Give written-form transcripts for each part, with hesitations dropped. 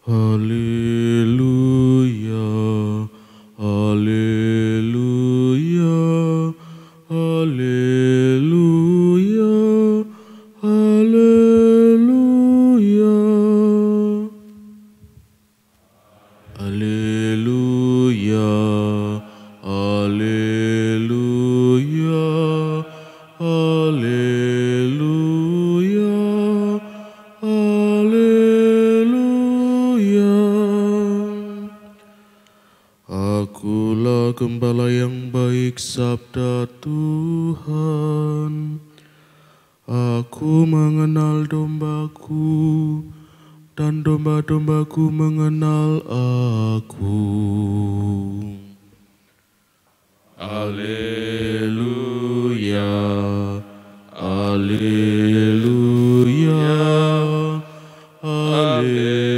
Haleluya, haleluya, haleluya, haleluya. Haleluya, haleluya, haleluya, haleluya. Akulah gembala yang baik, sabda Tuhan. Aku mengenal dombaku, dan domba-dombaku mengenal aku. Haleluya, haleluya, haleluya,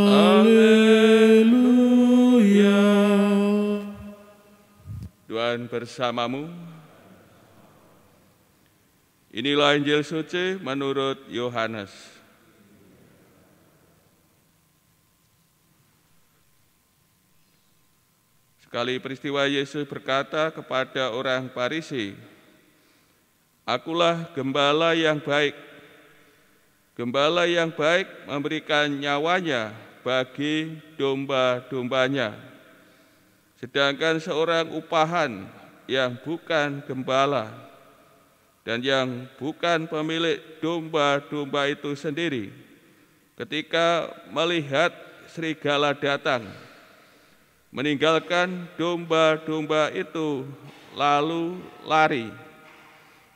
haleluya. Tuhan bersamamu. Inilah Injil suci menurut Yohanes. Sekali peristiwa Yesus berkata kepada orang Farisi, "Akulah gembala yang baik. Gembala yang baik memberikan nyawanya bagi domba-dombanya. Sedangkan seorang upahan yang bukan gembala dan yang bukan pemilik domba-domba itu sendiri, ketika melihat serigala datang, meninggalkan domba-domba itu lalu lari,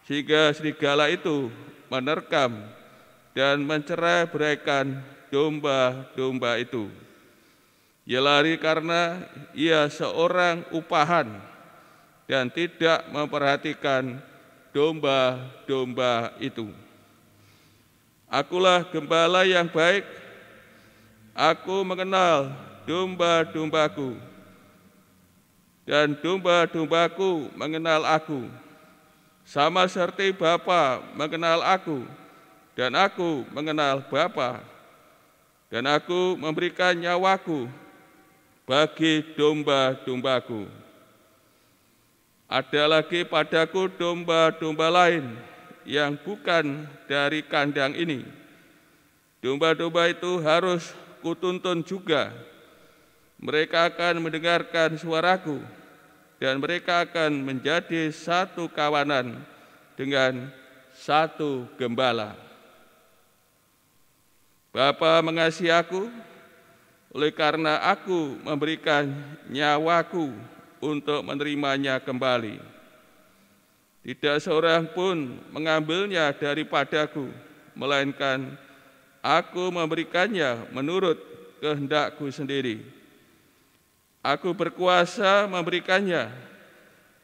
sehingga serigala itu menerkam dan mencerai-beraikan domba-domba itu. Ia lari karena ia seorang upahan dan tidak memperhatikan domba-domba itu. Akulah gembala yang baik, aku mengenal domba-dombaku, dan domba-dombaku mengenal aku, sama seperti Bapa mengenal aku, dan aku mengenal Bapa, dan aku memberikan nyawaku bagi domba-dombaku. Ada lagi padaku domba-domba lain yang bukan dari kandang ini. Domba-domba itu harus kutuntun juga. Mereka akan mendengarkan suaraku, dan mereka akan menjadi satu kawanan dengan satu gembala. Bapa mengasihi aku, oleh karena aku memberikan nyawaku untuk menerimanya kembali. Tidak seorang pun mengambilnya daripadaku, melainkan aku memberikannya menurut kehendakku sendiri. Aku berkuasa memberikannya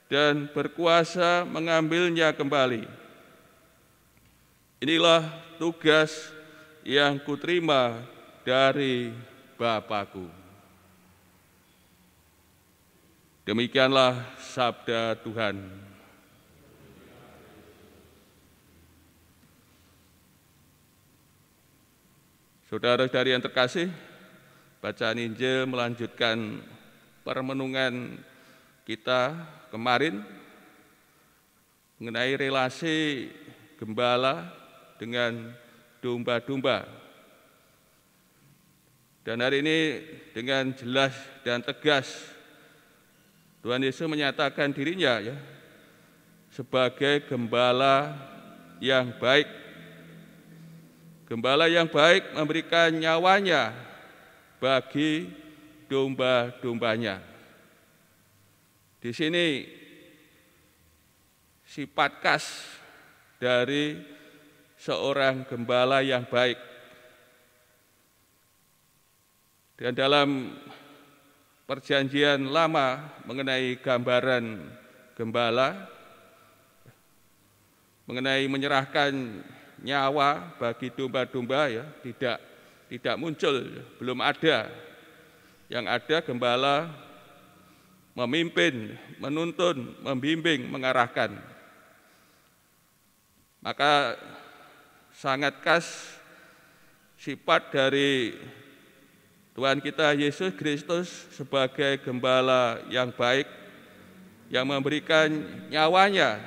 dan berkuasa mengambilnya kembali. Inilah tugas yang kuterima dari Bapa-Ku. Demikianlah sabda Tuhan. Saudara-saudari yang terkasih, bacaan Injil melanjutkan permenungan kita kemarin mengenai relasi gembala dengan domba-domba. Dan hari ini dengan jelas dan tegas Tuhan Yesus menyatakan dirinya sebagai gembala yang baik. Gembala yang baik memberikan nyawanya bagi domba-dombanya. Di sini sifat khas dari seorang gembala yang baik. Dan dalam Perjanjian Lama mengenai gambaran gembala, mengenai menyerahkan nyawa bagi domba-domba tidak muncul, belum ada. Yang ada gembala memimpin, menuntun, membimbing, mengarahkan. Maka sangat khas sifat dari Tuhan kita Yesus Kristus sebagai gembala yang baik, yang memberikan nyawanya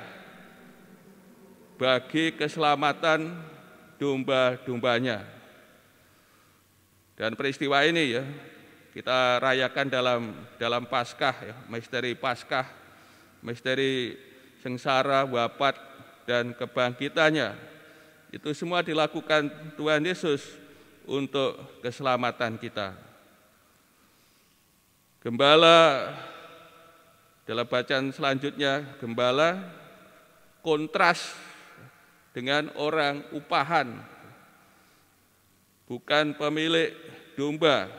bagi keselamatan domba-dombanya. Dan peristiwa ini ya kita rayakan dalam Paskah ya, misteri Paskah, misteri sengsara, wafat dan kebangkitannya. Itu semua dilakukan Tuhan Yesus untuk keselamatan kita. Gembala, dalam bacaan selanjutnya, gembala kontras dengan orang upahan, bukan pemilik domba.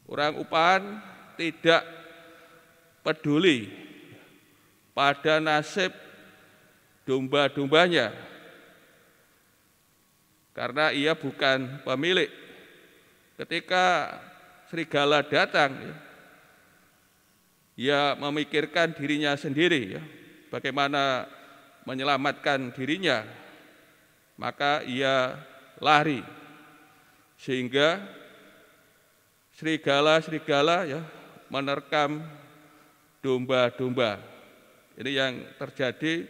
Orang upahan tidak peduli pada nasib domba-dombanya, karena ia bukan pemilik. Ketika serigala datang, ia memikirkan dirinya sendiri, bagaimana menyelamatkan dirinya, maka ia lari, sehingga serigala menerkam domba-domba. Ini yang terjadi,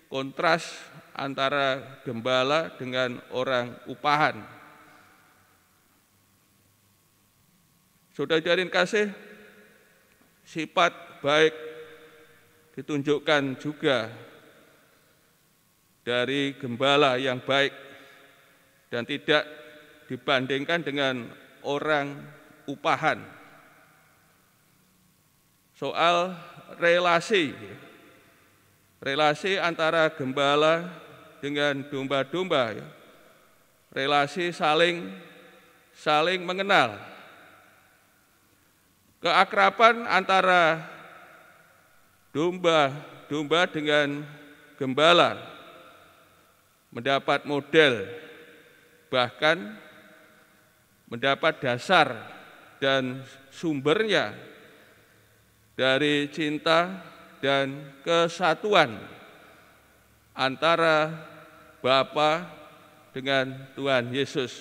kontras antara gembala dengan orang upahan. Saudara-saudari kasih, sifat baik ditunjukkan juga dari gembala yang baik dan tidak dibandingkan dengan orang upahan. Soal relasi antara gembala dengan domba-domba, relasi saling mengenal. Keakraban antara domba dengan gembala mendapat model, bahkan mendapat dasar dan sumbernya dari cinta dan kesatuan antara Bapa dengan Tuhan Yesus.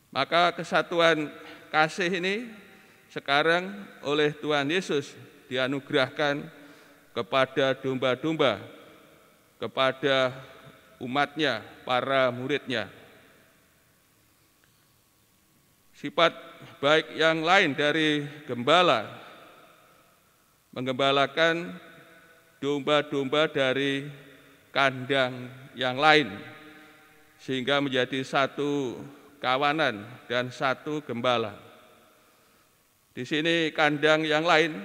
Maka kesatuan kasih ini sekarang oleh Tuhan Yesus dianugerahkan kepada domba-domba, kepada umatnya, para muridnya. Sifat baik yang lain dari gembala, menggembalakan domba-domba dari kandang yang lain, sehingga menjadi satu kawanan dan satu gembala. Di sini kandang yang lain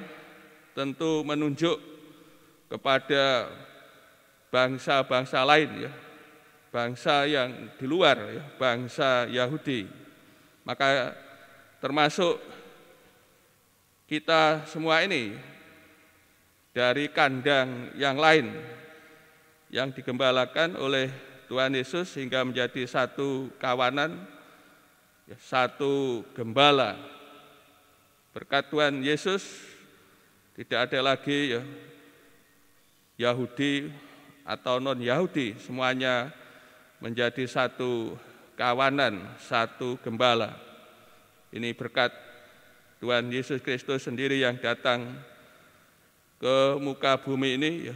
tentu menunjuk kepada bangsa-bangsa lain, bangsa yang di luar, bangsa Yahudi. Maka termasuk kita semua ini dari kandang yang lain yang digembalakan oleh Tuhan Yesus sehingga menjadi satu kawanan, satu gembala. Berkat Tuhan Yesus tidak ada lagi Yahudi atau non-Yahudi, semuanya menjadi satu kawanan, satu gembala. Ini berkat Tuhan Yesus Kristus sendiri yang datang ke muka bumi ini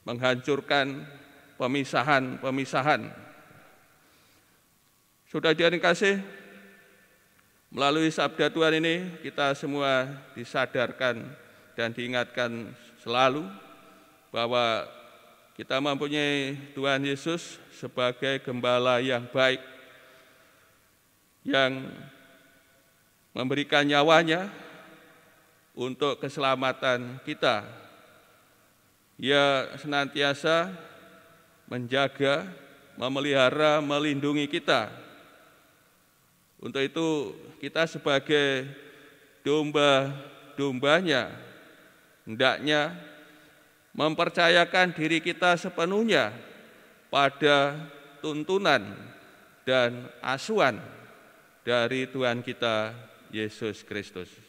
menghancurkan pemisahan-pemisahan. Saudara-saudari kasih, melalui sabda Tuhan ini kita semua disadarkan dan diingatkan selalu bahwa kita mempunyai Tuhan Yesus sebagai gembala yang baik, yang memberikan nyawanya untuk keselamatan kita. Ia senantiasa menjaga, memelihara, melindungi kita. Untuk itu kita sebagai domba-dombanya hendaknya mempercayakan diri kita sepenuhnya pada tuntunan dan asuhan dari Tuhan kita Yesus Kristus.